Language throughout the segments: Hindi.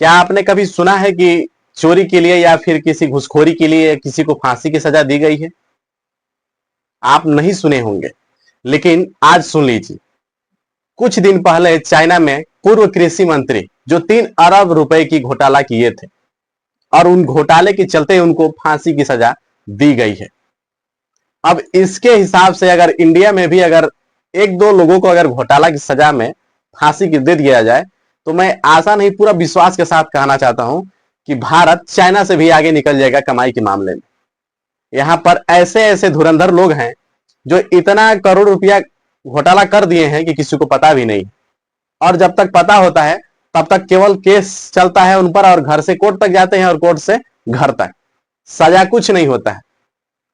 क्या आपने कभी सुना है कि चोरी के लिए या फिर किसी घूसखोरी के लिए किसी को फांसी की सजा दी गई है? आप नहीं सुने होंगे, लेकिन आज सुन लीजिए। कुछ दिन पहले चाइना में पूर्व कृषि मंत्री जो 3 अरब रुपए की घोटाला किए थे और उन घोटाले के चलते उनको फांसी की सजा दी गई है। अब इसके हिसाब से अगर इंडिया में भी अगर एक दो लोगों को अगर घोटाला की सजा में फांसी की दे दिया जाए, तो मैं आशा नहीं पूरा विश्वास के साथ कहना चाहता हूं कि भारत चाइना से भी आगे निकल जाएगा कमाई के मामले में। यहां पर ऐसे ऐसे धुरंधर लोग हैं जो इतना करोड़ रुपया घोटाला कर दिए हैं कि किसी को पता भी नहीं, और जब तक पता होता है तब तक केवल केस चलता है उन पर और घर से कोर्ट तक जाते हैं और कोर्ट से घर तक, सजा कुछ नहीं होता है।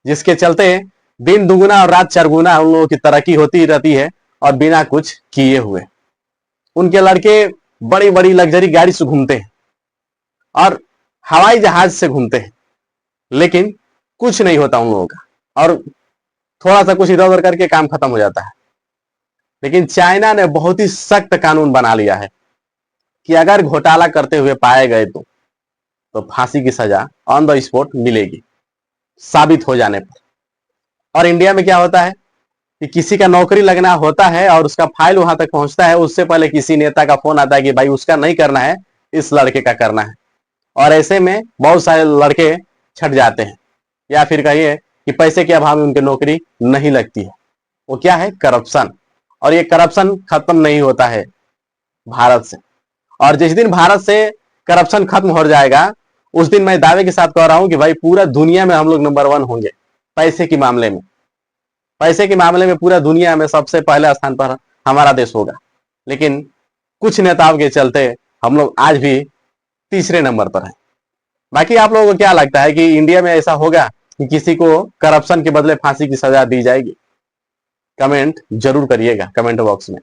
जिसके चलते दिन दुगुना और रात चरगुना उन लोगों की तरक्की होती रहती है और बिना कुछ किए हुए। उनके लड़के बड़ी बड़ी लग्जरी गाड़ी से घूमते हैं और हवाई जहाज से घूमते हैं, लेकिन कुछ नहीं होता उन लोगों का, और थोड़ा सा कुछ इधर उधर करके काम खत्म हो जाता है। लेकिन चाइना ने बहुत ही सख्त कानून बना लिया है कि अगर घोटाला करते हुए पाए गए तो फांसी की सजा ऑन द स्पॉट मिलेगी साबित हो जाने पर। और इंडिया में क्या होता है कि किसी का नौकरी लगना होता है और उसका फाइल वहां तक पहुंचता है, उससे पहले किसी नेता का फोन आता है कि भाई उसका नहीं करना है, इस लड़के का करना है। और ऐसे में बहुत सारे लड़के छट जाते हैं, या फिर कहिए कि पैसे के अभाव में उनकी नौकरी नहीं लगती है। वो क्या है? करप्शन। और ये करप्शन खत्म नहीं होता है भारत से। और जिस दिन भारत से करप्शन खत्म हो जाएगा, उस दिन मैं दावे के साथ कह रहा हूं कि भाई पूरा दुनिया में हम लोग नंबर 1 होंगे पैसे के मामले में। पैसे के मामले में पूरा दुनिया में सबसे पहले स्थान पर हमारा देश होगा। लेकिन कुछ नेताओं के चलते हम लोग आज भी तीसरे नंबर पर हैं। बाकी आप लोगों को क्या लगता है कि इंडिया में ऐसा होगा कि किसी को करप्शन के बदले फांसी की सजा दी जाएगी? कमेंट जरूर करिएगा कमेंट बॉक्स में।